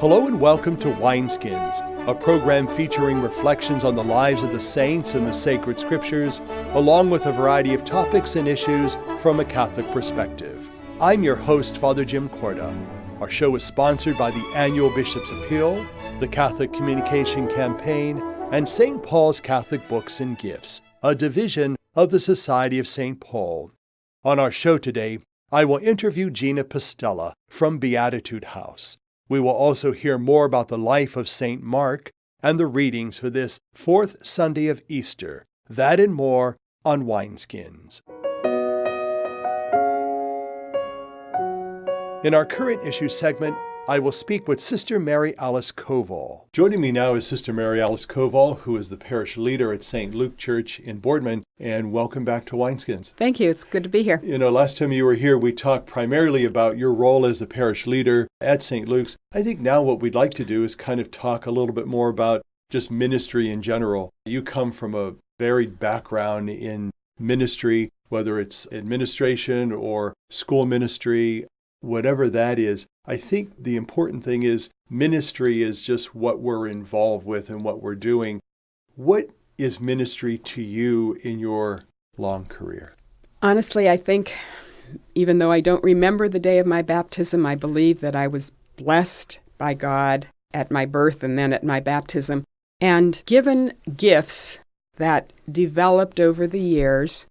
Hello and welcome to Wineskins, a program featuring reflections on the lives of the saints and the sacred scriptures, along with a variety of topics and issues from a Catholic perspective. I'm your host, Father Jim Korda. Our show is sponsored by the annual Bishop's Appeal, the Catholic Communication Campaign, and St. Paul's Catholic Books and Gifts, a division of the Society of St. Paul. On our show today, I will interview Gina Pastella from Beatitude House. We will also hear more about the life of St. Mark and the readings for this fourth Sunday of Easter. That and more on Wineskins. In our current issue segment, I will speak with Sister Mary Alyce Koval. Joining me now is Sister Mary Alyce Koval, who is the Parish Leader at St. Luke Church in Boardman, and welcome back to Wineskins. Thank you. It's good to be here. Last time you were here, we talked primarily about your role as a Parish Leader at St. Luke's. I think now what we'd like to do is kind of talk a little bit more about just ministry in general. You come from a varied background in ministry, whether it's administration or school ministry, whatever that is. I think the important thing is ministry is just what we're involved with and what we're doing. What is ministry to you in your long career? Honestly, I think even though I don't remember the day of my baptism, I believe that I was blessed by God at my birth and then at my baptism, and given gifts that developed over the years.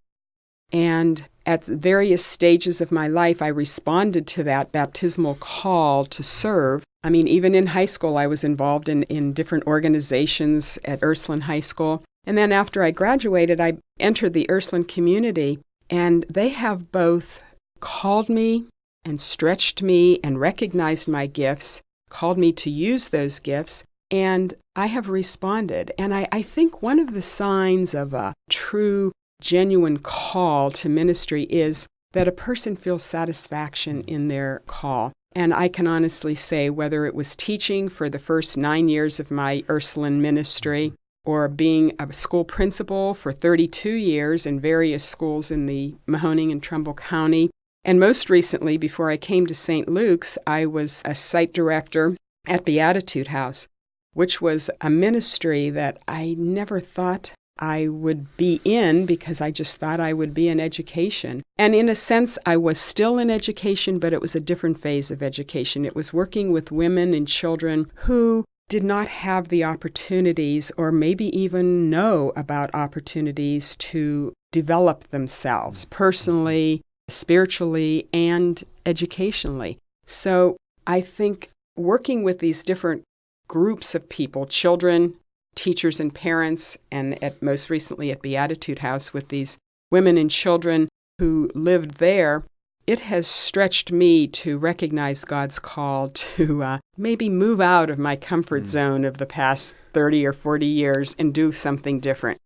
And at various stages of my life, I responded to that baptismal call to serve. I mean, even in high school, I was involved in different organizations at Ursuline High School. And then after I graduated, I entered the Ursuline community, and they have both called me and stretched me and recognized my gifts, called me to use those gifts, and I have responded. And I think one of the signs of a true genuine call to ministry is that a person feels satisfaction in their call. And I can honestly say, whether it was teaching for the first 9 years of my Ursuline ministry, or being a school principal for 32 years in various schools in the Mahoning and Trumbull County, and most recently, before I came to St. Luke's, I was a site director at Beatitude House, which was a ministry that I never thought I would be in, because I just thought I would be in education. And in a sense, I was still in education, but it was a different phase of education. It was working with women and children who did not have the opportunities, or maybe even know about opportunities, to develop themselves personally, spiritually, and educationally. So I think working with these different groups of people, children, teachers and parents, and most recently at Beatitude House with these women and children who lived there, it has stretched me to recognize God's call to maybe move out of my comfort zone of the past 30 or 40 years and do something different.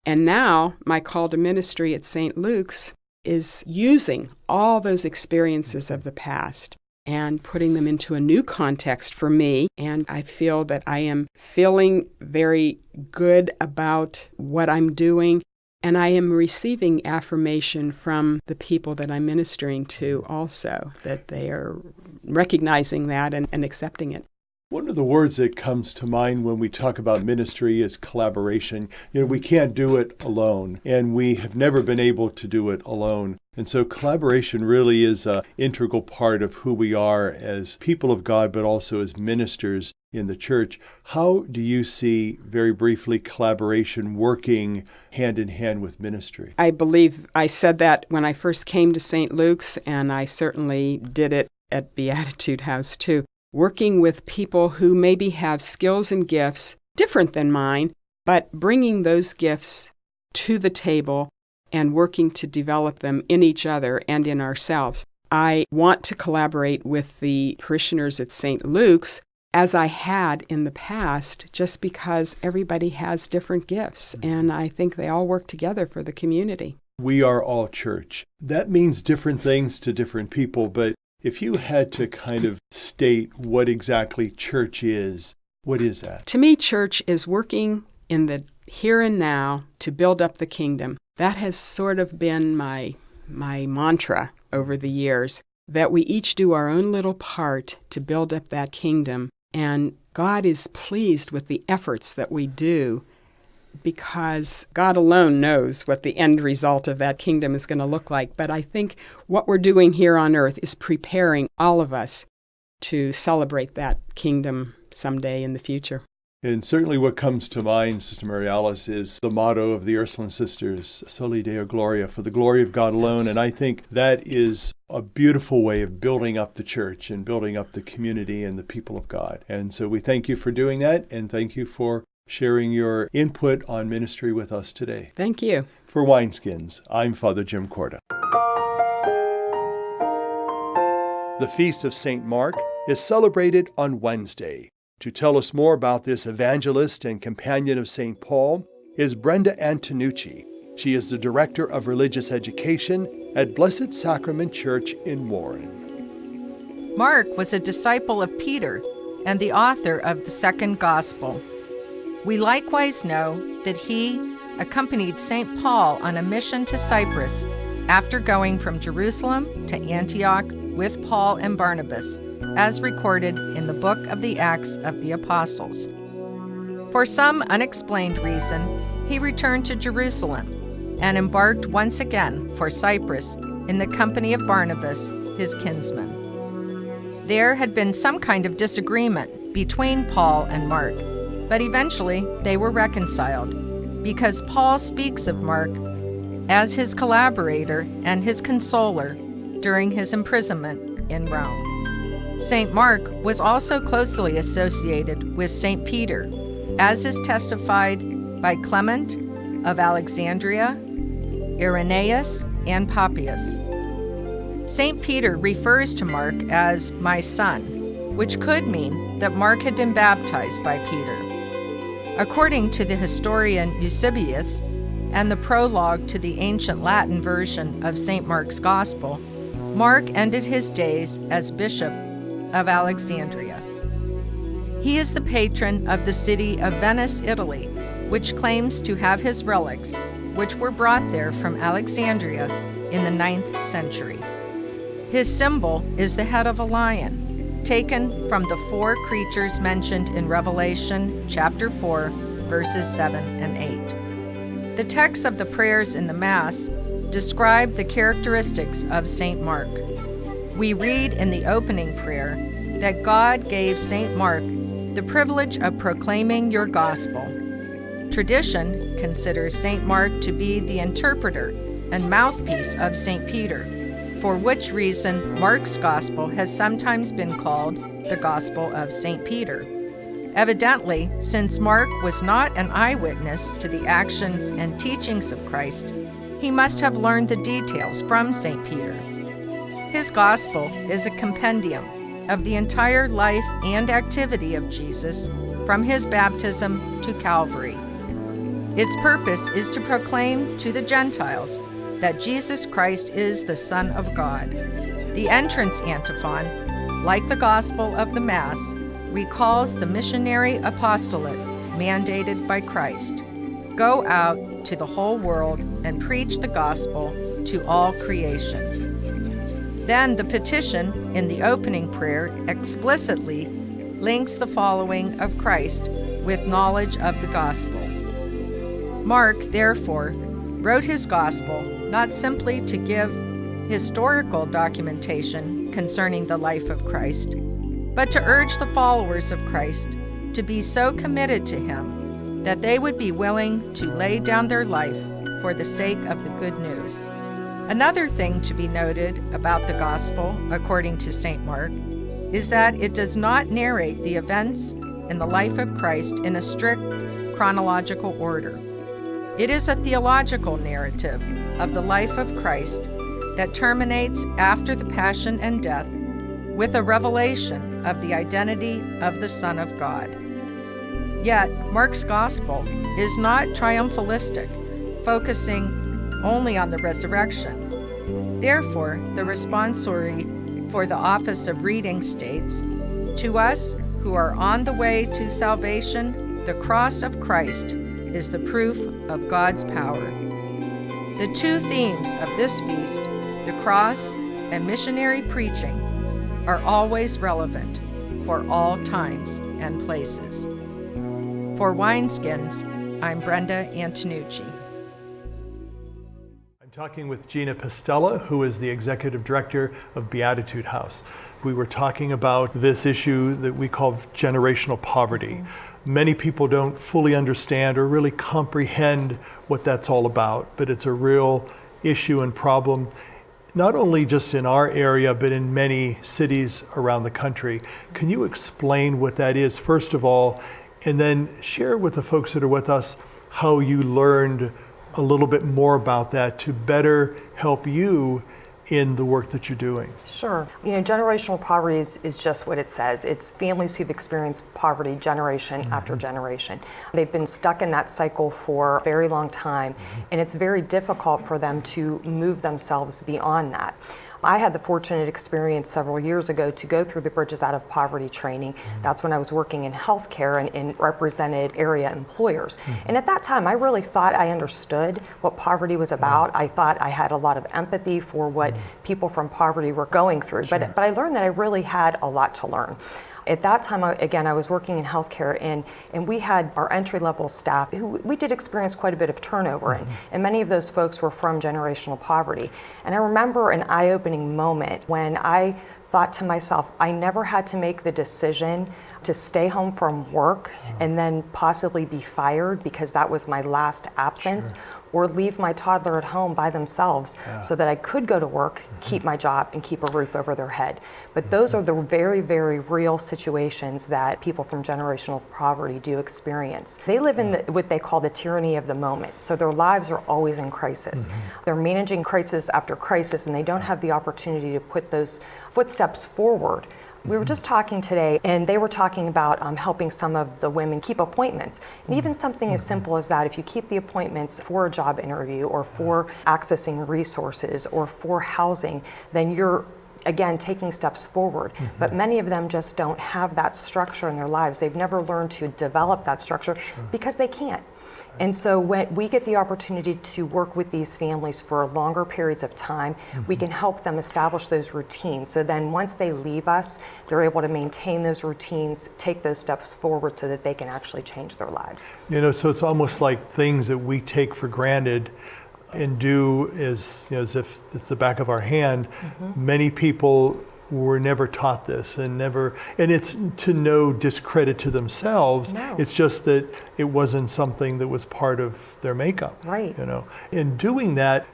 And now my call to ministry at St. Luke's is using all those experiences of the past and putting them into a new context for me. And I feel that I am feeling very good about what I'm doing, and I am receiving affirmation from the people that I'm ministering to also, that they are recognizing that and accepting it. One of the words that comes to mind when we talk about ministry is collaboration. We can't do it alone, and we have never been able to do it alone. And so collaboration really is an integral part of who we are as people of God, but also as ministers in the church. How do you see, very briefly, collaboration working hand in hand with ministry? I believe I said that when I first came to St. Luke's, and I certainly did it at Beatitude House too. Working with people who maybe have skills and gifts different than mine, but bringing those gifts to the table and working to develop them in each other and in ourselves. I want to collaborate with the parishioners at St. Luke's, as I had in the past, just because everybody has different gifts, and I think they all work together for the community. We are all church. That means different things to different people, but if you had to kind of state what exactly church is, what is that? To me, church is working in the here and now to build up the kingdom. That has sort of been my mantra over the years, that we each do our own little part to build up that kingdom And God is pleased with the efforts that we do because God alone knows what the end result of that kingdom is going to look like. But I think what we're doing here on earth is preparing all of us to celebrate that kingdom someday in the future. And certainly what comes to mind, Sister Mary Alice, is the motto of the Ursuline Sisters, Soli Deo Gloria, for the glory of God alone. And I think that is a beautiful way of building up the church and building up the community and the people of God. And so we thank you for doing that, and thank you for sharing your input on ministry with us today. Thank you. For Wineskins, I'm Father Jim Korda. The Feast of St. Mark is celebrated on Wednesday. To tell us more about this evangelist and companion of St. Paul is Brenda Antenucci. She is the Director of Religious Education at Blessed Sacrament Church in Warren. Mark was a disciple of Peter and the author of the second Gospel. We likewise know that he accompanied St. Paul on a mission to Cyprus after going from Jerusalem to Antioch with Paul and Barnabas, as recorded in the book of the Acts of the Apostles. For some unexplained reason, he returned to Jerusalem and embarked once again for Cyprus in the company of Barnabas, his kinsman. There had been some kind of disagreement between Paul and Mark, but eventually they were reconciled because Paul speaks of Mark as his collaborator and his consoler during his imprisonment in Rome. St. Mark was also closely associated with St. Peter, as is testified by Clement of Alexandria, Irenaeus, and Papias. St. Peter refers to Mark as my son, which could mean that Mark had been baptized by Peter. According to the historian Eusebius and the prologue to the ancient Latin version of St. Mark's Gospel, Mark ended his days as bishop of Alexandria. He is the patron of the city of Venice, Italy, which claims to have his relics, which were brought there from Alexandria in the 9th century. His symbol is the head of a lion, taken from the 4 creatures mentioned in Revelation chapter 4, verses 7 and 8. The texts of the prayers in the Mass describe the characteristics of St. Mark. We read in the opening prayer that God gave St. Mark the privilege of proclaiming your gospel. Tradition considers St. Mark to be the interpreter and mouthpiece of St. Peter, for which reason Mark's gospel has sometimes been called the Gospel of St. Peter. Evidently, since Mark was not an eyewitness to the actions and teachings of Christ, he must have learned the details from St. Peter. His gospel is a compendium of the entire life and activity of Jesus from his baptism to Calvary. Its purpose is to proclaim to the Gentiles that Jesus Christ is the Son of God. The entrance antiphon, like the gospel of the Mass, recalls the missionary apostolate mandated by Christ. Go out to the whole world and preach the gospel to all creation. Then the petition in the opening prayer explicitly links the following of Christ with knowledge of the gospel. Mark, therefore, wrote his gospel not simply to give historical documentation concerning the life of Christ, but to urge the followers of Christ to be so committed to him that they would be willing to lay down their life for the sake of the good news. Another thing to be noted about the Gospel, according to St. Mark, is that it does not narrate the events in the life of Christ in a strict chronological order. It is a theological narrative of the life of Christ that terminates after the Passion and death with a revelation of the identity of the Son of God. Yet, Mark's Gospel is not triumphalistic, focusing only on the resurrection. Therefore, the responsory for the office of reading states, "To us who are on the way to salvation, the cross of Christ is the proof of God's power." The 2 themes of this feast, the cross and missionary preaching, are always relevant, for all times and places. For Wineskins, I'm Brenda Antenucci. I'm talking with Gina Pastella, who is the Executive Director of Beatitude House. We were talking about this issue that we call generational poverty. Many people don't fully understand or really comprehend what that's all about, but it's a real issue and problem, not only just in our area, but in many cities around the country. Can you explain what that is, first of all, and then share with the folks that are with us how you learned a little bit more about that to better help you in the work that you're doing? Sure. Generational poverty is just what it says. It's families who've experienced poverty generation after generation. They've been stuck in that cycle for a very long time, and it's very difficult for them to move themselves beyond that. I had the fortunate experience several years ago to go through the Bridges Out of Poverty training. That's when I was working in healthcare and represented area employers. And at that time, I really thought I understood what poverty was about. I thought I had a lot of empathy for what people from poverty were going through. But I learned that I really had a lot to learn. At that time, again, I was working in healthcare, and we had our entry-level staff who we did experience quite a bit of turnover, and many of those folks were from generational poverty. And I remember an eye-opening moment when I thought to myself, I never had to make the decision to stay home from work and then possibly be fired because that was my last absence, or leave my toddler at home by themselves so that I could go to work, keep my job, and keep a roof over their head. But those are the very, very real situations that people from generational poverty do experience. They live in what they call the tyranny of the moment. So their lives are always in crisis. They're managing crisis after crisis, and they don't have the opportunity to put those footsteps forward. We were just talking today, and they were talking about helping some of the women keep appointments. And even something as simple as that, if you keep the appointments for a job interview or for accessing resources or for housing, then you're, again, taking steps forward. But many of them just don't have that structure in their lives. They've never learned to develop that structure because they can't. And so when we get the opportunity to work with these families for longer periods of time, we can help them establish those routines. So then once they leave us, they're able to maintain those routines, take those steps forward so that they can actually change their lives. So it's almost like things that we take for granted and do as if it's the back of our hand. Many people were never taught this and it's to no discredit to themselves. No. It's just that it wasn't something that was part of their makeup. Right. In doing that,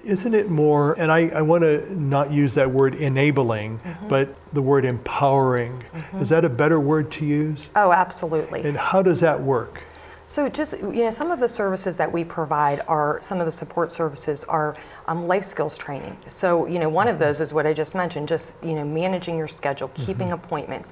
isn't it more, and I want to not use that word enabling, but the word empowering. Is that a better word to use? Oh, absolutely. And how does that work? So just, some of the services that we provide are, some of the support services are life skills training. So, one of those is what I just mentioned, just, managing your schedule, keeping appointments.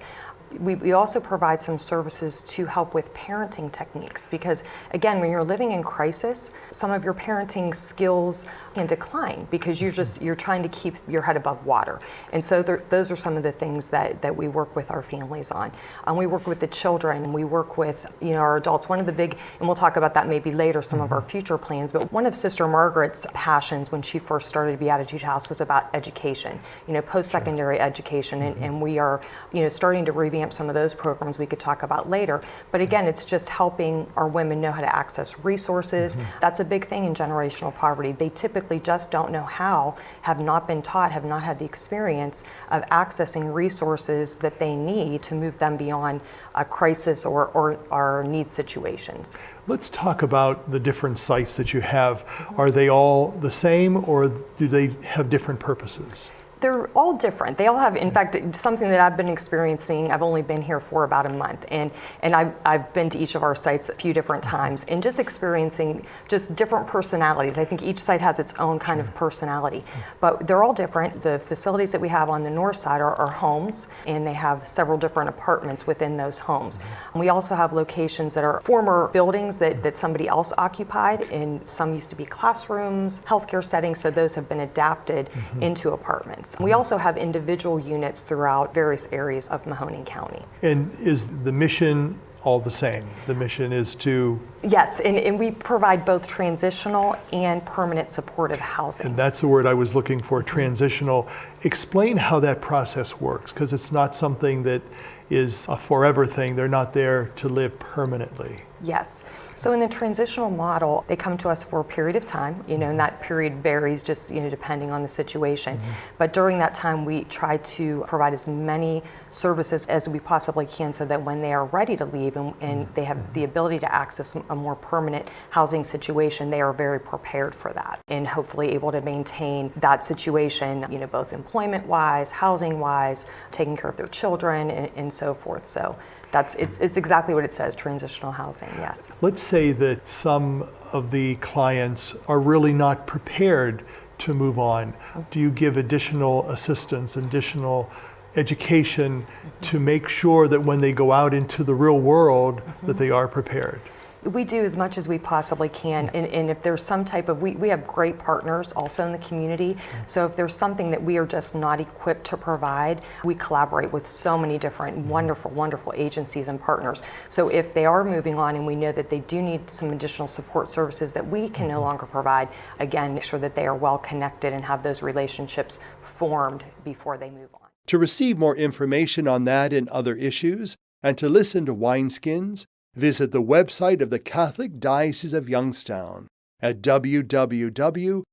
We also provide some services to help with parenting techniques because, again, when you're living in crisis, some of your parenting skills can decline because you're trying to keep your head above water. And so those are some of the things that we work with our families on. We work with the children, we work with our adults. One of the big, and we'll talk about that maybe later, some of our future plans, but one of Sister Margaret's passions when she first started Beatitude House was about education, post-secondary education, and we are starting to revamp some of those programs we could talk about later. But again, it's just helping our women know how to access resources. That's a big thing in generational poverty. They typically just don't know how, have not been taught, have not had the experience of accessing resources that they need to move them beyond a crisis or need situations. Let's talk about the different sites that you have. Are they all the same or do they have different purposes? They're all different. They all have, in fact, something that I've been experiencing. I've only been here for about a month, and I've been to each of our sites a few different times, and just experiencing just different personalities. I think each site has its own kind of personality, but they're all different. The facilities that we have on the north side are homes, and they have several different apartments within those homes. We also have locations that are former buildings that somebody else occupied, and some used to be classrooms, healthcare settings, so those have been adapted into apartments. We also have individual units throughout various areas of Mahoning County. And is the mission all the same? The mission is to Yes, and we provide both transitional and permanent supportive housing. And that's the word I was looking for, transitional. Explain how that process works, because it's not something that is a forever thing. They're not there to live permanently. Yes. So in the transitional model, they come to us for a period of time, and that period varies just, depending on the situation. But during that time, we try to provide as many services as we possibly can so that when they are ready to leave and they have the ability to access a more permanent housing situation, they are very prepared for that and hopefully able to maintain that situation, both employment-wise, housing-wise, taking care of their children and so forth. So it's exactly what it says, transitional housing, yes. Let's say that some of the clients are really not prepared to move on. Do you give additional assistance, additional education to make sure that when they go out into the real world that they are prepared? We do as much as we possibly can, and if there's some type of, we have great partners also in the community, so if there's something that we are just not equipped to provide, we collaborate with so many different wonderful agencies and partners. So if they are moving on and we know that they do need some additional support services that we can no longer provide, again, make sure that they are well connected and have those relationships formed before they move on. To receive more information on that and other issues, and to listen to Wineskins, visit the website of the Catholic Diocese of Youngstown at www.doy.org.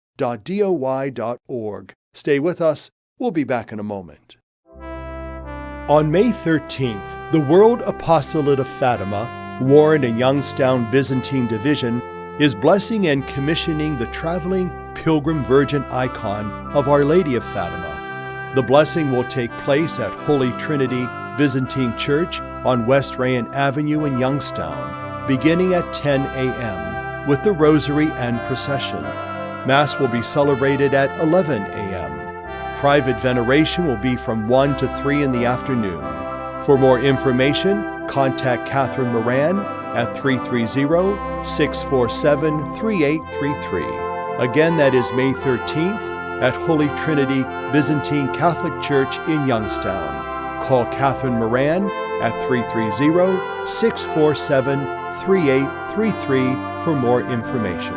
Stay with us. We'll be back in a moment. On May 13th, the World Apostolate of Fatima, Warren and Youngstown Byzantine Division, is blessing and commissioning the traveling pilgrim virgin icon of Our Lady of Fatima. The blessing will take place at Holy Trinity Byzantine Church on West Rayan Avenue in Youngstown, beginning at 10 a.m. with the Rosary and procession. Mass will be celebrated at 11 a.m. Private veneration will be from 1 to 3 in the afternoon. For more information, contact Catherine Moran at 330-647-3833. Again, that is May 13th at Holy Trinity Byzantine Catholic Church in Youngstown. Call Catherine Moran at 330-647-3833 for more information.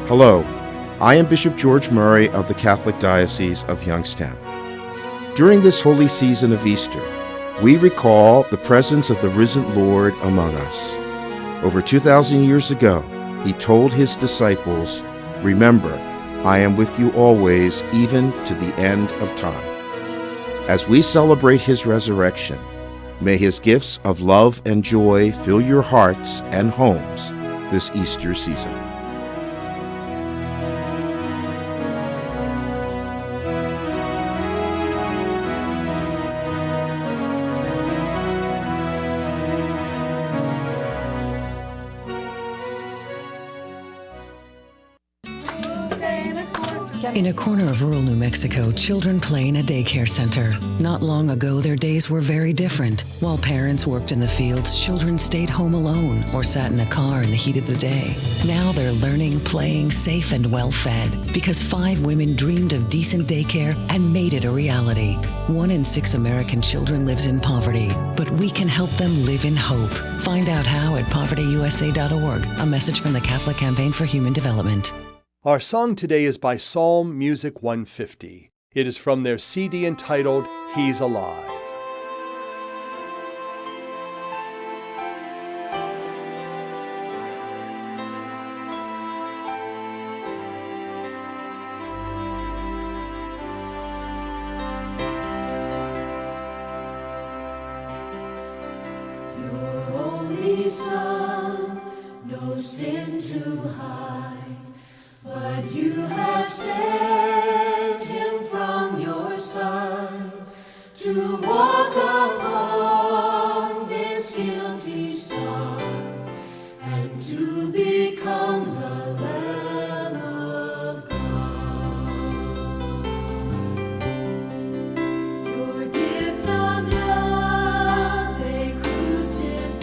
Hello, I am Bishop George Murray of the Catholic Diocese of Youngstown. During this holy season of Easter, we recall the presence of the risen Lord among us. Over 2,000 years ago, he told his disciples, "Remember, I am with you always, even to the end of time." As we celebrate his resurrection, may his gifts of love and joy fill your hearts and homes this Easter season. In a corner of rural New Mexico, children play in a daycare center. Not long ago, their days were very different. While parents worked in the fields, children stayed home alone or sat in a car in the heat of the day. Now they're learning, playing, safe and well-fed because 5 women dreamed of decent daycare and made it a reality. 1 in 6 American children lives in poverty, but we can help them live in hope. Find out how at povertyusa.org. A message from the Catholic Campaign for Human Development. Our song today is by Psalm Music 150. It is from their CD entitled, He's Alive. Your only Son, no sin to hide. But you have sent him from your side to walk upon this guilty side and to become the Lamb of God. Your gift of love they crucified,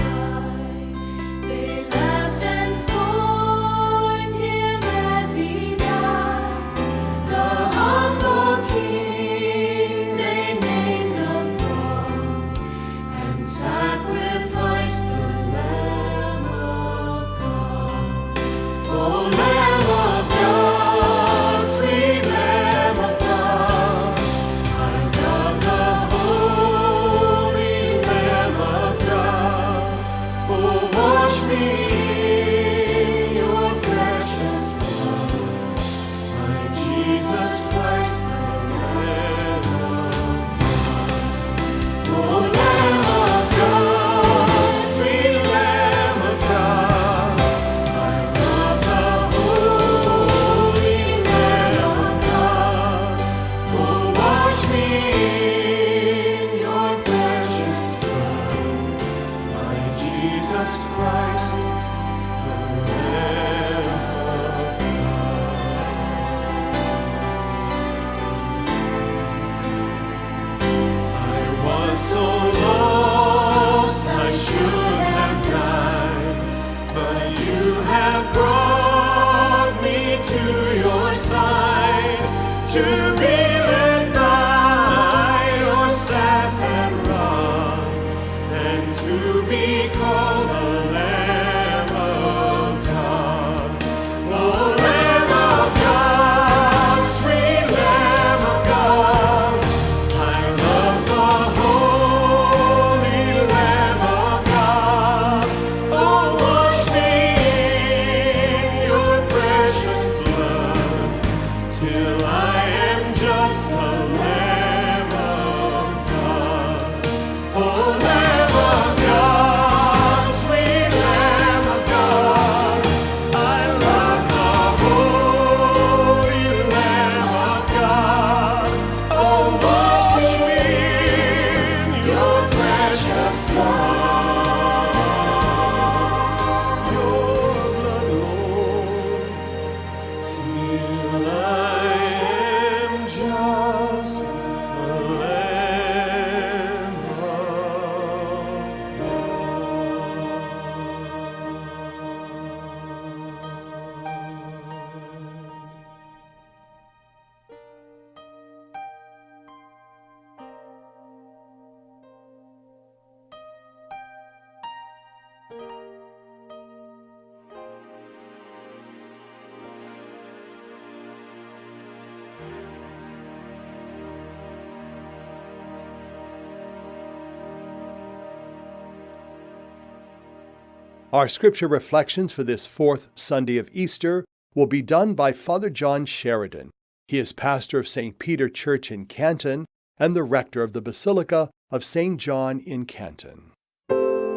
Our scripture reflections for this fourth Sunday of Easter will be done by Father John Sheridan. He is pastor of St. Peter Church in Canton and the rector of the Basilica of St. John in Canton.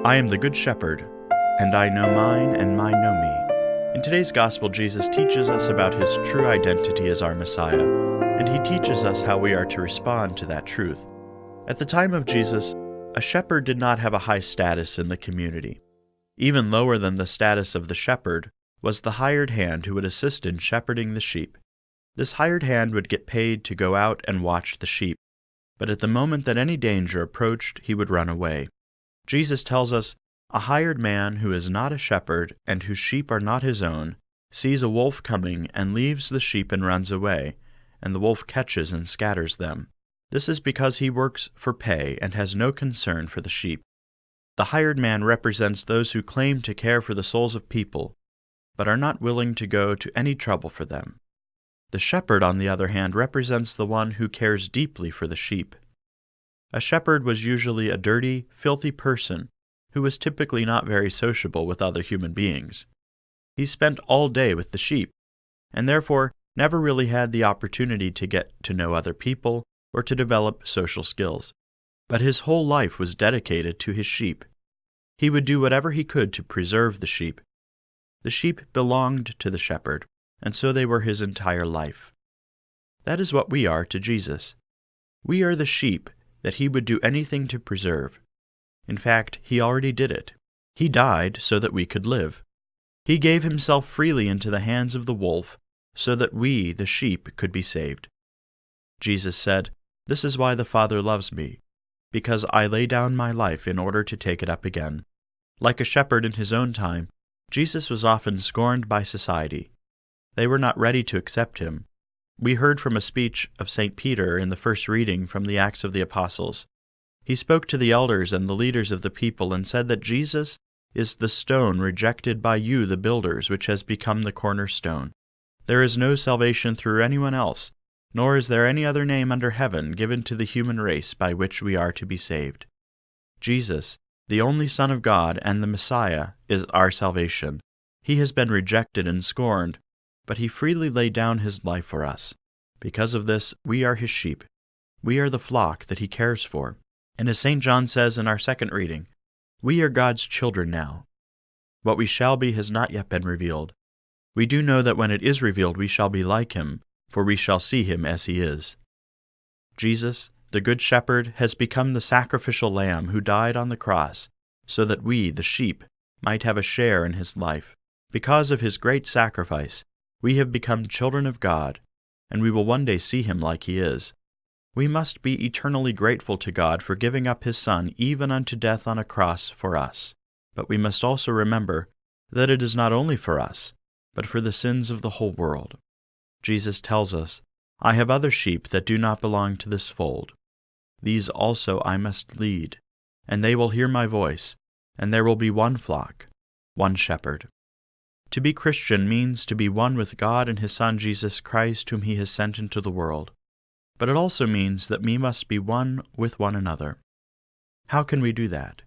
I am the Good Shepherd, and I know mine, and mine know me. In today's Gospel, Jesus teaches us about his true identity as our Messiah, and he teaches us how we are to respond to that truth. At the time of Jesus, a shepherd did not have a high status in the community. Even lower than the status of the shepherd was the hired hand who would assist in shepherding the sheep. This hired hand would get paid to go out and watch the sheep, but at the moment that any danger approached, he would run away. Jesus tells us, a hired man who is not a shepherd and whose sheep are not his own sees a wolf coming and leaves the sheep and runs away, and the wolf catches and scatters them. This is because he works for pay and has no concern for the sheep. The hired man represents those who claim to care for the souls of people, but are not willing to go to any trouble for them. The shepherd, on the other hand, represents the one who cares deeply for the sheep. A shepherd was usually a dirty, filthy person who was typically not very sociable with other human beings. He spent all day with the sheep, and therefore never really had the opportunity to get to know other people or to develop social skills. But his whole life was dedicated to his sheep. He would do whatever he could to preserve the sheep. The sheep belonged to the shepherd, and so they were his entire life. That is what we are to Jesus. We are the sheep that he would do anything to preserve. In fact, he already did it. He died so that we could live. He gave himself freely into the hands of the wolf so that we, the sheep, could be saved. Jesus said, "This is why the Father loves me, because I lay down my life in order to take it up again." Like a shepherd in his own time, Jesus was often scorned by society. They were not ready to accept him. We heard from a speech of St. Peter in the first reading from the Acts of the Apostles. He spoke to the elders and the leaders of the people and said that Jesus is the stone rejected by you, the builders, which has become the cornerstone. There is no salvation through anyone else, nor is there any other name under heaven given to the human race by which we are to be saved. Jesus The only Son of God and the Messiah is our salvation. He has been rejected and scorned, but he freely laid down his life for us. Because of this, we are his sheep. We are the flock that he cares for. And as St. John says in our second reading, we are God's children now. What we shall be has not yet been revealed. We do know that when it is revealed, we shall be like him, for we shall see him as he is. Jesus, the Good Shepherd, has become the sacrificial lamb who died on the cross, so that we, the sheep, might have a share in his life. Because of his great sacrifice, we have become children of God, and we will one day see him like he is. We must be eternally grateful to God for giving up his Son even unto death on a cross for us. But we must also remember that it is not only for us, but for the sins of the whole world. Jesus tells us, I have other sheep that do not belong to this fold. These also I must lead, and they will hear my voice, and there will be one flock, one shepherd. To be Christian means to be one with God and his Son Jesus Christ, whom he has sent into the world. But it also means that we must be one with one another. How can we do that?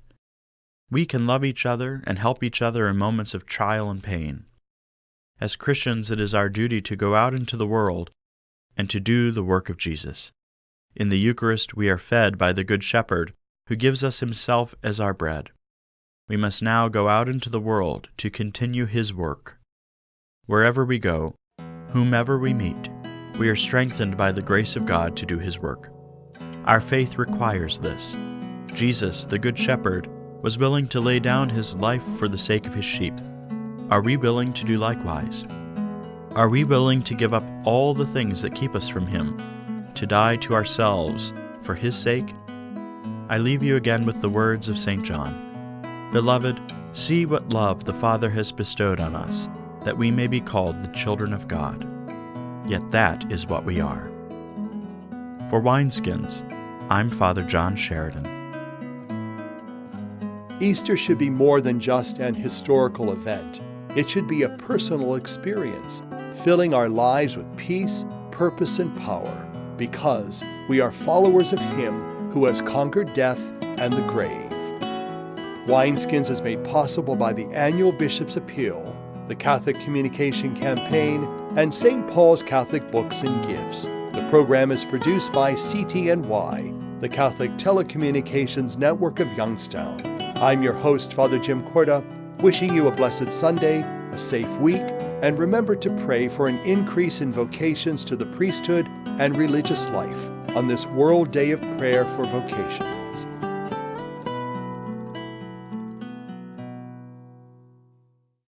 We can love each other and help each other in moments of trial and pain. As Christians, it is our duty to go out into the world and to do the work of Jesus. In the Eucharist, we are fed by the Good Shepherd, who gives us himself as our bread. We must now go out into the world to continue his work. Wherever we go, whomever we meet, we are strengthened by the grace of God to do his work. Our faith requires this. Jesus, the Good Shepherd, was willing to lay down his life for the sake of his sheep. Are we willing to do likewise? Are we willing to give up all the things that keep us from him, to die to ourselves for his sake? I leave you again with the words of St. John. Beloved, see what love the Father has bestowed on us, that we may be called the children of God. Yet that is what we are. For Wineskins, I'm Father John Sheridan. Easter should be more than just an historical event. It should be a personal experience, filling our lives with peace, purpose, and power, because we are followers of him who has conquered death and the grave. Wineskins is made possible by the annual Bishop's Appeal, the Catholic Communication Campaign, and St. Paul's Catholic Books and Gifts. The program is produced by CTNY, the Catholic Telecommunications Network of Youngstown. I'm your host, Father Jim Korda, wishing you a blessed Sunday, a safe week, and remember to pray for an increase in vocations to the priesthood and religious life on this World Day of Prayer for Vocations.